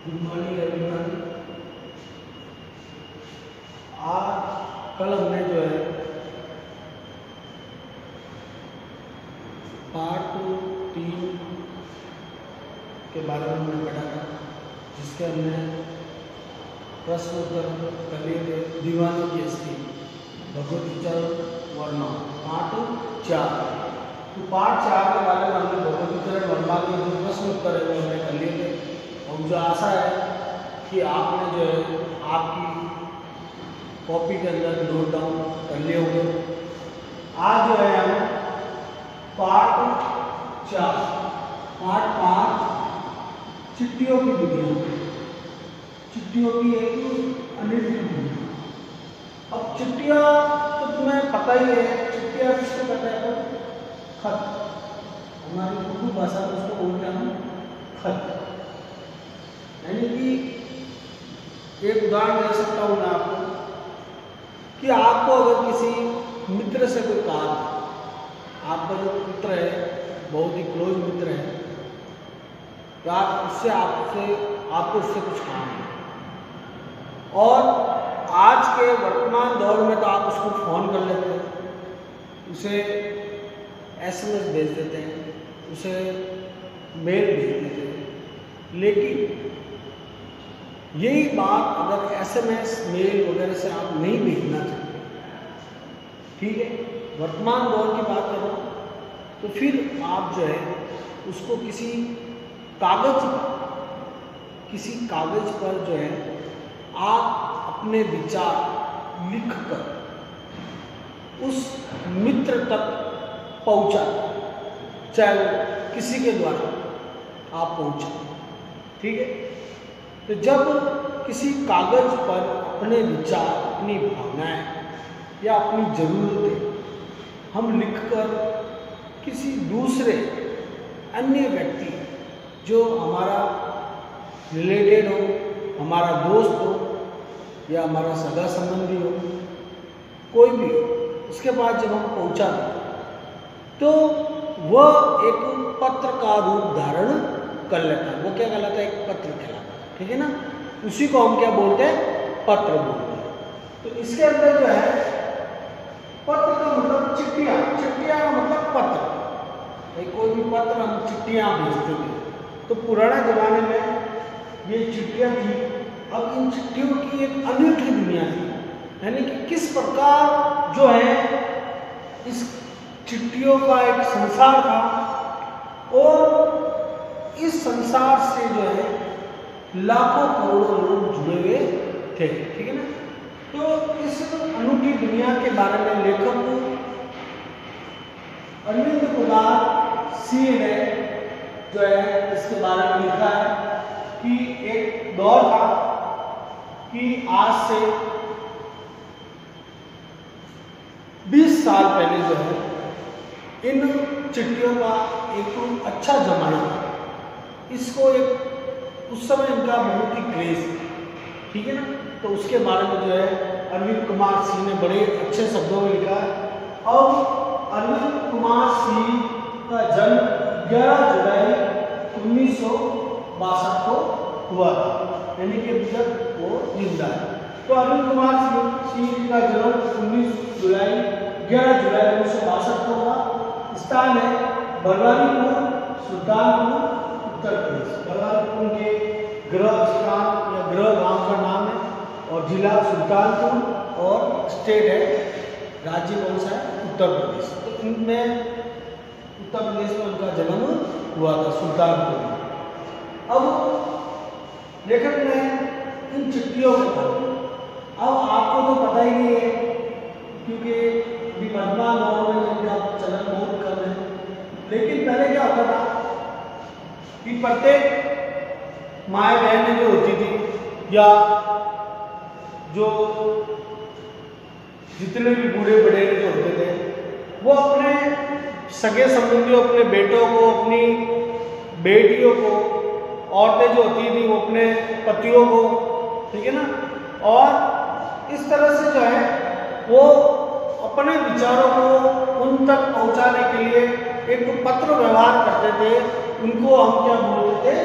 Good morning everyone. आज कल हमने जो है पार्ट 3 के बारे में हमने पढ़ा था, जिसके हमने प्रश्न उत्तर कर लिए थे। दीवानों की स्थिति भगवती चरण वर्मा पार्ट 4। तो पार्ट 4 के बारे में हमने भगवती चरण वर्मा के जो प्रश्न उत्तर है वो हमने कर लिए थे, और मुझे आशा है कि आपने जो है आपकी कॉपी के अंदर नोट डाउन कर लिए होंगे। आज जो है हम पार्ट 5 चिट्ठियों की विधियाँ, चिट्ठियों की एक अनिर्दिष्ट विधि। अब चिट्ठियाँ तो तुम्हें पता ही है, चिट्ठियाँ किसको कहते हैं? खत। हमारी उर्दू भाषा में उसको बोलते हैं हम खत। यानी कि एक उदाहरण दे सकता हूँ मैं आपको कि आपको अगर किसी मित्र से कोई काम है, आपका जो मित्र है बहुत ही क्लोज मित्र है, तो आपको उससे कुछ काम है, और आज के वर्तमान दौर में तो आप उसको फ़ोन कर लेते हैं, उसे SMS भेज देते हैं, उसे मेल भेज देते हैं। लेकिन यही बात अगर SMS मेल वगैरह से आप नहीं भेजना चाहते, ठीक है, वर्तमान दौर की बात करो, तो फिर आप जो है उसको किसी कागज पर जो है आप अपने विचार लिखकर उस मित्र तक पहुंचा, चाहे वो किसी के द्वारा आप पहुंचा, ठीक है। तो जब किसी कागज पर अपने विचार, अपनी भावनाएं या अपनी ज़रूरतें हम लिखकर किसी दूसरे अन्य व्यक्ति जो हमारा रिलेटेड हो, हमारा दोस्त हो या हमारा सगा संबंधी हो, कोई भी हो, उसके बाद जब हम पहुंचा दें तो वह एक पत्र का रूप धारण कर लेता है। वो क्या कहलाता है? एक पत्र कहलाता है, ठीक है ना। उसी को हम क्या बोलते हैं? पत्र बोलते हैं। तो इसके अंदर जो है पत्र का मतलब चिट्ठियाँ, चिट्ठियाँ का मतलब पत्र। कोई भी पत्र हम चिट्ठियाँ भेजते थे, तो पुराने ज़माने में ये चिट्ठियाँ थी। अब इन चिट्ठियों की एक अनूठी दुनिया थी, यानी कि किस प्रकार जो है इस चिट्ठियों का एक संसार था, और इस संसार से जो है लाखों करोड़ों लोग जुड़े हुए थे, ठीक है ना। तो इस अनूठी दुनिया के बारे में लेखक अरविंद कुमार सिंह ने जो है इसके बारे में लिखा है कि एक दौर था कि आज से 20 साल पहले जो है इन चिट्ठियों का एक अच्छा जमाना था। इसको एक उस समय इनका बहुत ही क्रेज, ठीक है ना। तो उसके बारे में जो है अरविंद कुमार सिंह ने बड़े अच्छे शब्दों में लिखा है। और अरविंद कुमार सिंह का जन्म 11 जुलाई 1962 को हुआ था, यानी कि अभी तक वो जिंदा है। तो अरविंद कुमार सिंह का जन्म 11 जुलाई 1962 को हुआ। स्थान है बल्लारीपुर, सुल्तानपुर, उत्तर प्रदेश। बल्लारीपुर के गृह स्थान या गृह गांव का नाम है, और जिला सुल्तानपुर, और स्टेट है राज्य कौन सा है? उत्तर प्रदेश। तो इनमें उत्तर प्रदेश में उनका जन्म हुआ था, सुल्तानपुर में। अब लेखक ने इन चिट्ठियों को पढ़ा। अब आपको तो पता ही नहीं है, क्योंकि वर्तमान दौर में इनका चलन बहुत कम है। लेकिन पहले क्या होता था कि प्रत्येक माए बहनें जो होती थी, या जो जितने भी बूढ़े बड़ेरे जो होते थे, वो अपने सगे संबंधियों, अपने बेटों को, अपनी बेटियों को, औरतें जो होती थी वो अपने पतियों को, ठीक है ना, और इस तरह से जो है वो अपने विचारों को उन तक पहुंचाने के लिए एक पत्र व्यवहार करते थे। उनको हम क्या बोलते थे?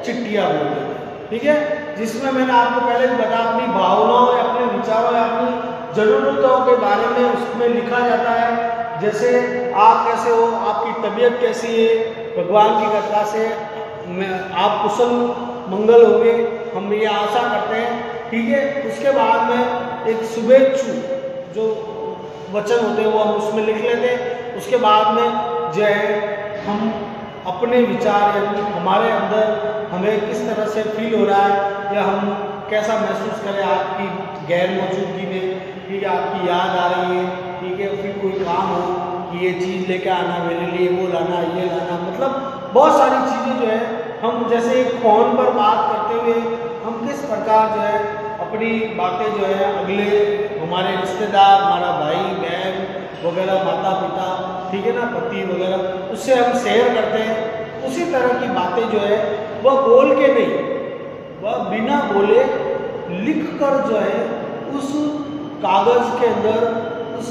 चिट्ठियाँ बोलते थे। ठीक है, जिसमें मैंने आपको पहले भी बताया अपनी भावनाओं या अपने विचारों या अपनी ज़रूरतों के बारे में उसमें लिखा जाता है। जैसे आप कैसे हो, आपकी तबीयत कैसी है, भगवान की कृपा से आप कुशल मंगल होंगे, हम ये आशा करते हैं। ठीक है, उसके बाद में एक शुभेच्छु जो वचन होते हैं वो हम उसमें लिख लेते हैं। उसके बाद में जो है हम अपने विचार यानी हमारे अंदर हमें किस तरह से फील हो रहा है या हम कैसा महसूस करें आपकी गैर मौजूदगी में, ठीक है, आपकी याद आ रही है, ठीक है, फिर कोई काम हो कि ये चीज़ लेके आना मेरे लिए, वो लाना, ये लाना, मतलब बहुत सारी चीज़ें जो है हम जैसे फ़ोन पर बात करते हुए हम किस प्रकार जो है अपनी बातें जो है अगले हमारे रिश्तेदार, हमारा भाई बहन वगैरह, माता पिता, ठीक है ना, पति वगैरह, उससे हम शेयर करते हैं। उसी तरह की बातें जो है वह बोल के नहीं, वह बिना बोले लिख कर जो है उस कागज़ के अंदर, उस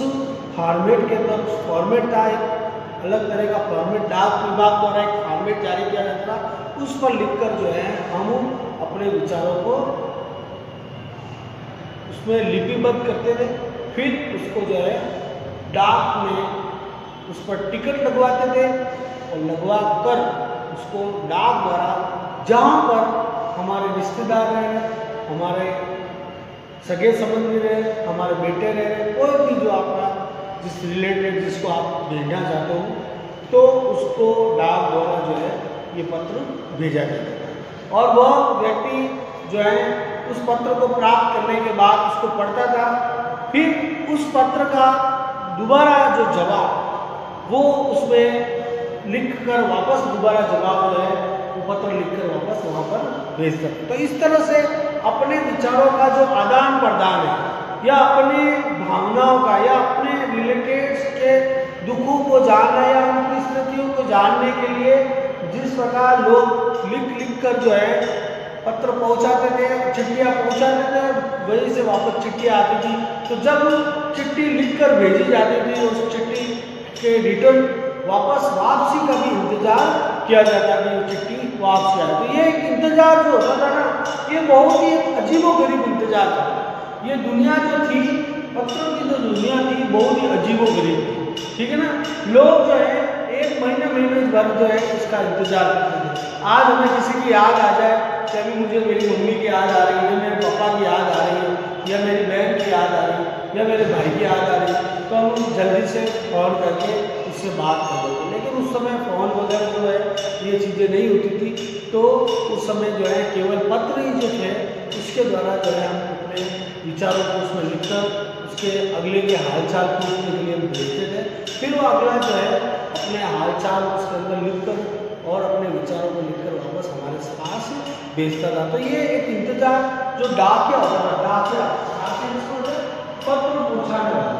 फॉर्मेट के अंदर, फॉर्मेट था एक अलग तरह का फॉर्मेट, डाक विभाग द्वारा एक फॉर्मेट जारी किया जाता था, उस पर लिखकर जो है हम अपने विचारों को उसमें लिपिबद्ध करते थे। फिर उसको जो है डाक में उस पर टिकट लगवाते थे और लगवा कर उसको डाक द्वारा जहाँ पर हमारे रिश्तेदार रह रहे, हमारे सगे संबंधी रहे, हमारे बेटे रह रहे, कोई भी जो आपका जिस रिलेटेड जिसको आप भेजना चाहते हो, तो उसको डाक द्वारा जो है ये पत्र भेजा जाता है। और वह व्यक्ति जो है उस पत्र को प्राप्त करने के बाद उसको पढ़ता था, फिर उस पत्र का दोबारा जो जवाब वो उसमें लिखकर वापस दोबारा जवाब जो है वो पत्र लिखकर वापस वहाँ पर भेजता था। तो इस तरह से अपने विचारों का जो आदान प्रदान है या अपने भावनाओं का या अपने रिलेटेड्स के दुखों को जानना या उनकी स्थितियों को जानने के लिए जिस प्रकार लोग लिख कर जो है पत्र पहुंचाते थे, चिट्ठियाँ पहुंचाते थे, वहीं से वापस चिट्ठियाँ आती थी। तो जब चिट्ठी लिखकर भेजी जाती थी उस चिट्ठी के रिटर्न वापसी का भी इंतजार किया जाता कि वो चिट्ठी वापस आए। तो ये एक इंतजार जो होता था ना, ये बहुत ही अजीबोगरीब इंतजार था। ये दुनिया जो थी, पत्रों की जो दुनिया थी, बहुत ही अजीबोगरीब थी, ठीक है ना। लोग जो है एक महीने भर जो है इसका इंतजार करते थे। आज हमें किसी की याद आ जाए कि अभी मुझे मेरी मम्मी की याद आ रही है, मेरे पापा की याद आ रही है, या मेरी बहन की याद आ रही है, या मेरे भाई की याद आ रही है, तो हम जल्दी से फ़ोन करके उससे बात कर लेते। लेकिन उस समय फ़ोन वगैरह जो है ये चीज़ें नहीं होती थी, तो उस समय जो है केवल पत्र ही जो थे उसके द्वारा जो है हम अपने विचारों को उसमें लिखकर उसके अगले के हालचाल पूछने के लिए हम भेजते थे। फिर वो अगला जो है अपने हालचाल उसके अंदर लिखकर और अपने विचारों को लिखकर वापस हमारे पास भेजता था। तो ये एक इंतजार जो डाकिया होता था, डाकिया पत्र पहुँचाने वाला,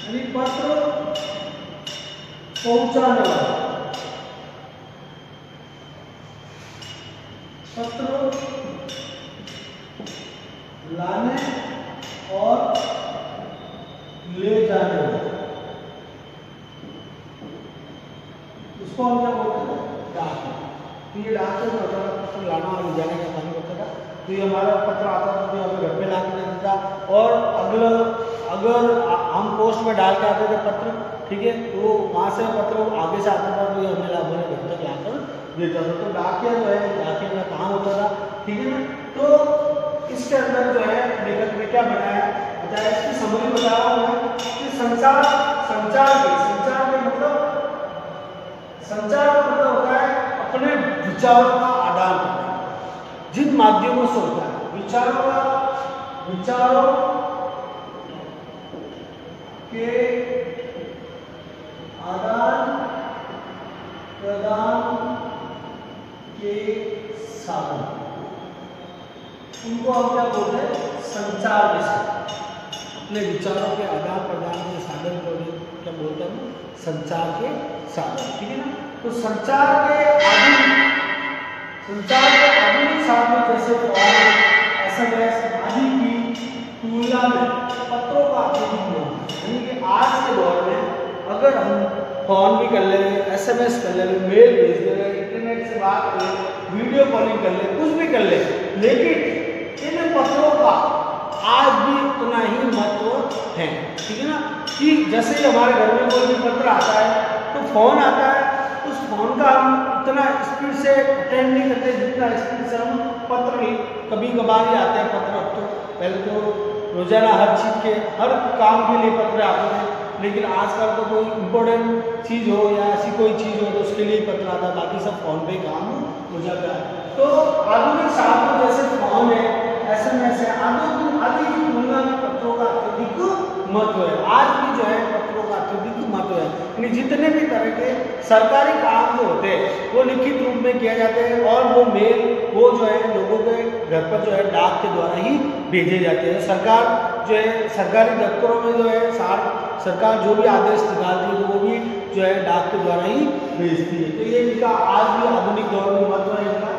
यानी पत्र पहुँचाने वाला, पत्र लाने और ले जाने वाला, उसको हम क्या बोलते हैं, डाक। तो ये डाक से जो होता था पत्र लाना और ले जाने का काम करता था। तो ये हमारा पत्र आता था तो हमें घर पे ला के देता था। और अगर हम पोस्ट में डाल के आते थे पत्र, ठीक है, तो वहाँ से पत्र आगे से आता था तो ये हमें हमारे घर तक लाकर देता था। तो डाकिया जो है डाकिया का काम होता था, ठीक है ना। तो इसके अंदर जो है लेखक ने क्या बनाया, बताया, इसकी समरी बता रहा हूँ मैं कि संचार का मतलब होता है अपने विचारों का आदान प्रदान, जिन माध्यमों से होता है विचारों के आदान प्रदान के साधन, उनको हम क्या बोलते हैं, संचार विषय। अपने विचारों के आदान प्रदान के साधन को क्या बोलते हैं, संचार के साधन, ठीक है ना। तो संचार के आधुनिक साधनों जैसे कॉल, SMS आदि की तुलना में पत्रों का अधिक महत्व, यानी कि आज के दौर में अगर हम फ़ोन भी कर ले, SMS कर ले, मेल भेज दे, इंटरनेट से बात कर ले, वीडियो कॉलिंग कर ले, कुछ भी कर ले, लेकिन इन पत्रों का आज भी उतना ही महत्व है। ठीक है ना, कि जैसे ही हमारे घर में कोई भी पत्र आता है तो फ़ोन आता है, उस फ़ोन का हम इतना स्पीड से अटेंड नहीं करते जितना स्पीड से हम पत्र कभी कभार ही आते हैं पत्र। अब तो पहले तो रोजाना हर चीज़ के हर काम के लिए पत्र आते हैं, लेकिन आजकल तो कोई इम्पोर्टेंट चीज़ हो या ऐसी कोई चीज़ हो तो उसके लिए पत्र आता है, बाकी सब फ़ोन पे काम हो जाता है। तो आधुनिक साधनों जैसे फ़ोन है, SMS है, आदि की तुलना में पत्रों का अत्यधिक महत्व है। आज भी जो है पत्रों का अत्यधिक महत्व है, यानी जितने भी तरह के सरकारी काम जो होते हैं वो लिखित रूप में किया जाते हैं और वो मेल वो जो है लोगों के घर पर जो है डाक के द्वारा ही भेजे जाते हैं। सरकार जो है सरकारी दफ्तरों में जो है सरकार जो भी आदेश निकालती है तो वो भी जो है डाक के द्वारा ही भेजती है। तो ये इनका आज भी आधुनिक दौर में महत्व है इनका।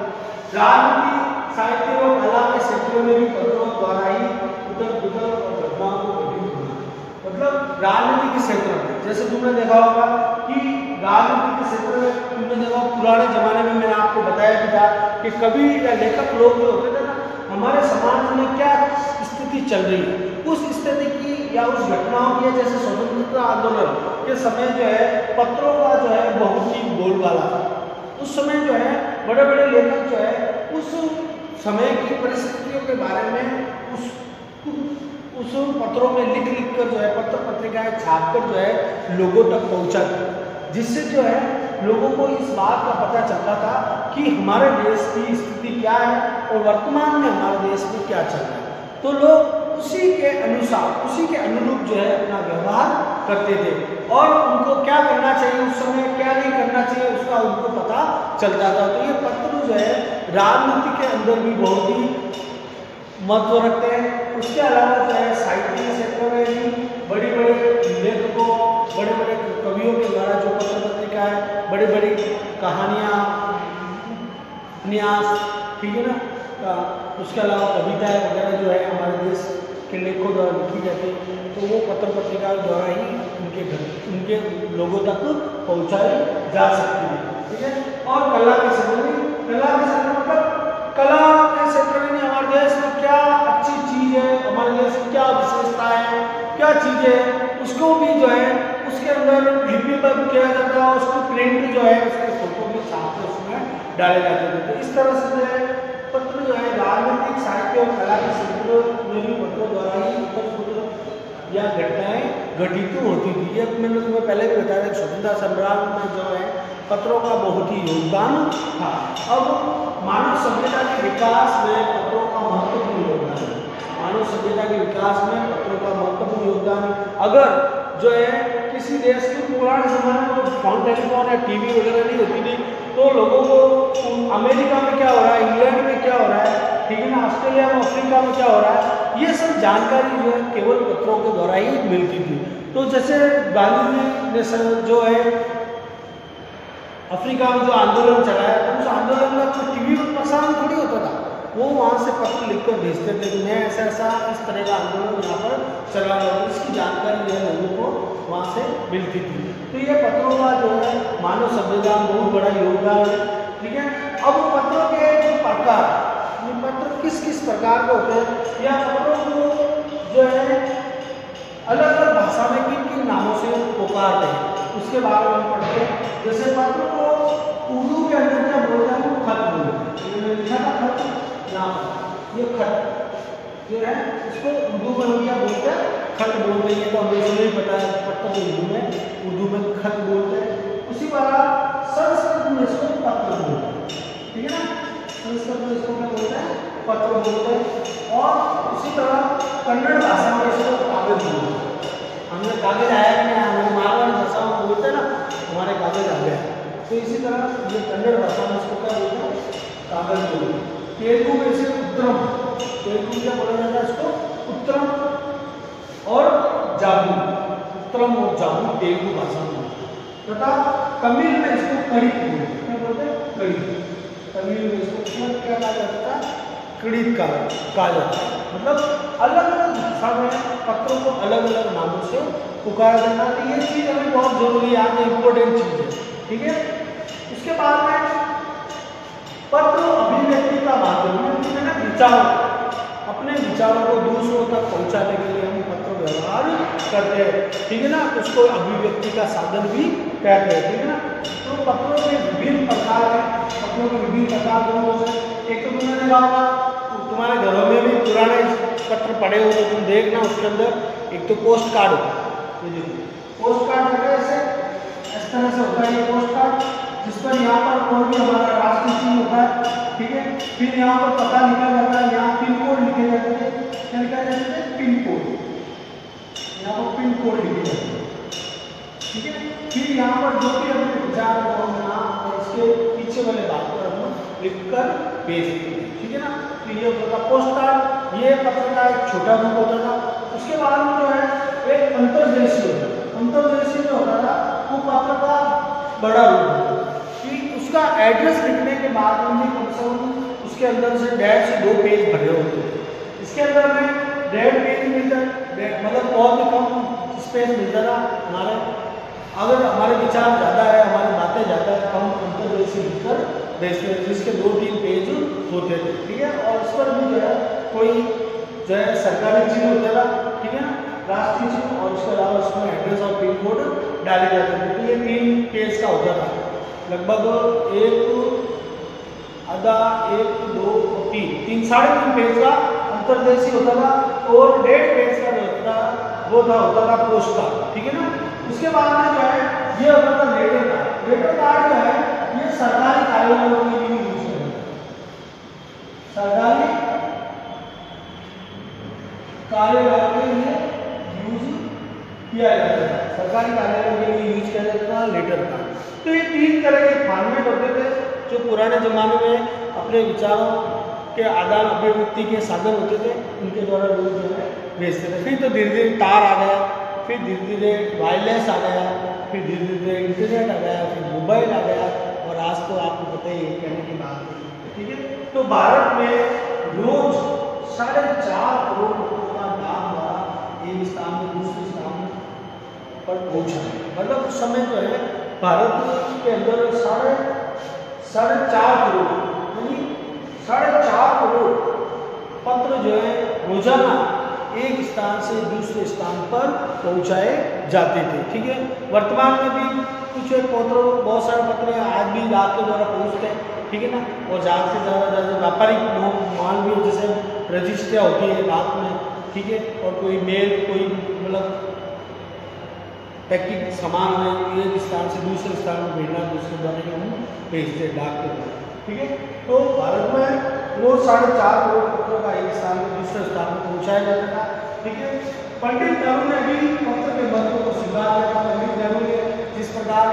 राजनीति, साहित्य और कला के क्षेत्रों में भी पत्रों द्वारा ही उथल-पुथल और घटनाओं को घटित होना। मतलब राजनीति के क्षेत्र में जैसे तुमने देखा होगा कि राजनीति के क्षेत्र में तुमने देखा पुराने जमाने में मैंने आपको बताया भी था कि कवि या लेखक लोग जो होते थे ना, हमारे समाज में क्या स्थिति चल रही है उस स्थिति की या उस घटनाओं की, जैसे स्वतंत्रता आंदोलन के समय जो है पत्रों का जो है बहुत ही बोलबाला था। उस समय जो है बड़े बड़े लेखक जो है उस समय की परिस्थितियों के बारे में उस पत्रों में लिख कर जो है पत्र पत्रिकाएं छाप कर जो है लोगों तक पहुंचा, जिससे जो है लोगों को इस बात का पता चलता था कि हमारे देश की स्थिति क्या है और वर्तमान में हमारे देश में क्या चल रहा है। तो लोग उसी के अनुसार उसी के अनुरूप जो है अपना व्यवहार करते थे और उनको क्या करना चाहिए उस समय क्या नहीं करना चाहिए उसका उनको पता चलता था। तो ये पत्र जो है राजनीति के अंदर भी बहुत ही महत्व रखते हैं। उसके अलावा जो है साहित्य के क्षेत्र में भी बड़ी बड़े लेखकों बड़े बड़े कवियों के द्वारा जो पत्र पत्रिका है, बड़ी बड़ी कहानियाँ उपन्यास, ठीक है ना, उसके अलावा कविताएं वगैरह जो है हमारे देश के लेखकों द्वारा लिखी जाती है, तो वो पत्र पत्रिका द्वारा ही उनके लोगों तक पहुँचाई जा सकती है। ठीक है, और कला के क्षेत्र में मतलब कला के क्षेत्र में हमारे देश में क्या अच्छी चीज़ है, हमारे देश में क्या विशेषता है, क्या चीज़ है, उसको भी जो है उसके अंदर लिपिबद्ध किया जाता है, उसको प्रिंट जो है उसके फोटो के साथ उसमें डाले जाते थे। तो इस तरह से जो है पत्र जो है राजनीतिक साहित्य और कला के क्षेत्र में भी पत्रों द्वारा ही उथल-पुथल या घटनाएं घटित होती थी। ये मैंने तुम्हें पहले भी बताया था, स्वतंत्रता संग्राम में जो है पत्रों का बहुत ही योगदान था। अब मानव सभ्यता के विकास में पत्रों का महत्वपूर्ण योगदान है। मानव सभ्यता के विकास में पत्रों का महत्वपूर्ण योगदान है। अगर जो है किसी देश के पुराने ज़माने में फोन टेलीफोन या टीवी वगैरह नहीं होती थी तो लोगों को अमेरिका में क्या हो रहा है, इंग्लैंड में क्या हो रहा है, ठीक है ना, ऑस्ट्रेलिया में, अफ्रीका में क्या हो रहा है, ये सब जानकारी जो है केवल पत्रों के द्वारा ही मिलती थी। तो जैसे गांधी जी ने जो है अफ्रीका में जो आंदोलन चलाया तो उस आंदोलन का तो टीवी में प्रसारण थोड़ी होता था, वो वहाँ से पत्र लिखकर भेजते थे कि मैं ऐसा इस तरह का आंदोलन यहाँ पर चला रहा हूँ, इसकी जानकारी जो है लोगों को वहाँ से मिलती थी। तो ये पत्रों का जो है मानव सभ्यता में बहुत बड़ा योगदान है। ठीक है, अब पत्रों के जो प्रकार, ये पत्र किस किस प्रकार के होते हैं या पत्रों को जो है अलग अलग भाषा में किन किन नामों से पुकारते हैं उसके बारे में हम पढ़ते हैं। जैसे पत्र को उर्दू के अंदर क्या बोलते हैं, वो खत बोलते हैं। लिखा था खत, यहाँ ये खत जो है इसको उर्दू में हम क्या बोलते हैं, खत बोलते हैं। ये तो हमें नहीं पता है, पत्र उर्दू में खत बोलते हैं। उसी तरह संस्कृत में इसको पत्र बोलते हैं। ठीक है ना, संस्कृत में इसको क्या बोलते हैं, पत्र बोलते हैं। और उसी तरह कन्नड़ भाषा में इसको कागज बोलते हैं। हमने कागज आया कि नहीं, हमारे मारवाड़ी भाषा में बोलते हैं ना, हमारे कागज आ गया। तो इसी तरह ये कन्नड़ भाषा में इसको क्या बोलते हैं, कागज बोलते हैं। तेलुगु में इसे उत्तरम, तेलुगु क्या बोला जाता है इसको, उत्तरम और जाबू, उत्तरम और जाबू तेलुगु भाषा में। तथा तमिल में इसको कड़ी बोलते हैं, क्या बोलते हैं, कड़ी। तमिल में इसको क्या कहा जाता है, क्रीत कहा जाता है। मतलब अलग अलग भाषा में पत्रों को अलग अलग नामों से पुकारा जाता है। तो ये चीज़ हमें बहुत जरूरी है, आज इम्पोर्टेंट चीज़ है, ठीक है। उसके बाद में पत्र अभिव्यक्ति का माध्यम है ना, विचार, अपने विचारों को दूसरों तक पहुंचाने के लिए हम पत्र व्यवहार करते हैं, ठीक है ना। उसको अभिव्यक्ति का साधन भी कहते हैं, ठीक है ना। तो पत्रों के विभिन्न प्रकार हैं, पत्रों के विभिन्न प्रकार कौन से, एक तो तुमने कहा तुम्हारे घरों में भी पुराने पत्र पड़े हो तो तुम देखना, उसके अंदर एक तो पोस्ट कार्ड होता है, पोस्ट कार्ड इस तरह से होता है ये पोस्ट कार्ड, जिस पर यहाँ पर और भी हमारा राष्ट्रीय चिन्ह होता है, ठीक है। फिर यहाँ पर पता लिखा जाता है, यहाँ पिन कोड लिखे जाते थे, क्या लिखा जाता है, पिन कोड, यहाँ पर पिन कोड लिखे जाते हैं, ठीक है। फिर यहाँ पर जो भी अपने विचार को हम नाम और इसके पीछे वाले बात पर हम लिख कर भेज देते हैं, ठीक है ना। तो ये होता था पोस्ट कार्ड, ये पत्र का एक छोटा रूप होता था। उसके बाद में जो है एक अंतर्देशीय होता था, अंतर्देशीय जो होता था वो पत्र का बड़ा रूप होता था कि उसका एड्रेस लिखने के बाद में कम से कम उसके अंदर से 1.5 से 2 पेज भरे होते थे। इसके अंदर में 1.5 पेज मिलता, मतलब बहुत ही कम स्पेस मिलता था हमारे, अगर हमारे विचार ज़्यादा है, हमारी बातें ज़्यादा है, कम अंतर्देशीय लिखकर भेजते थे, जिसके 2-3 पेज होते थे, ठीक है। और इस पर भी जो है कोई जो है सरकारी चिन्ह होता था, ठीक है ना, राष्ट्रीय चिन्ह, और उसके अलावा उसमें एड्रेस और पिन कोड डाले जाते थे। तो ये 3 पेज का होता था, लगभग 1 आधा 1 2 और 3 साढ़े 3 पेज का अंतर्देशीय होता था, और 1.5 पेज का जो होता था होता था पोस्ट कार्ड, ठीक है ना। उसके बाद में जो है ये होता था लेटर कार्ड। लेटर कार्ड जो है ये सरकारी कार्यालयों के लिए यूज होता है, सरकारी कार्यालयों के लिए यूज किया जाता है, सरकारी कार्यालयों के लिए यूज किया जाता था लेटर कार्ड। तो ये 3 तरह के फॉर्मेट होते थे जो पुराने जमाने में अपने विचारों के आदान अभिव्यक्ति के साधन होते थे, उनके द्वारा लोग जो है भेजते थे। फिर तो धीरे धीरे तार आ गया, फिर धीरे धीरे वायरलेस आ गया, फिर धीरे धीरे इंटरनेट आ गया, फिर मोबाइल आ गया, और आज तो आपको पता ही है कहने की बात है, ठीक है। तो भारत में रोज 4.5 करोड़ लोगों का नाम द्वारा एक स्थान में दूसरे स्थान पर पहुंचा, मतलब उस समय जो है भारत के अंदर 4.5 करोड़ यानी 4.5 करोड़ पत्र जो है रोजाना एक स्थान से दूसरे स्थान पर पहुंचाए जाते थे, ठीक है। वर्तमान में भी कुछ पत्र, बहुत सारे पत्र आज भी डाक के द्वारा पहुंचते हैं, ठीक है ना। और ज़्यादा से ज़्यादा व्यापारिक माल भी जैसे रजिस्ट्रिया होती है डाक में, ठीक है, और कोई मेल, कोई मतलब पैकेट सामान है एक स्थान से दूसरे स्थान में भेजना, दूसरे द्वारा हम भेजते हैं डाक के द्वारा, ठीक है। तो भारत में रोज 4.5 करोड़ पत्रों का एक स्थान में दूसरे स्थान में पहुंचाया जाता था, ठीक है। पंडित नेहरू ने भी पत्र के महत्व को स्वीकार किया था। पंडित नेहरू ने जिस प्रकार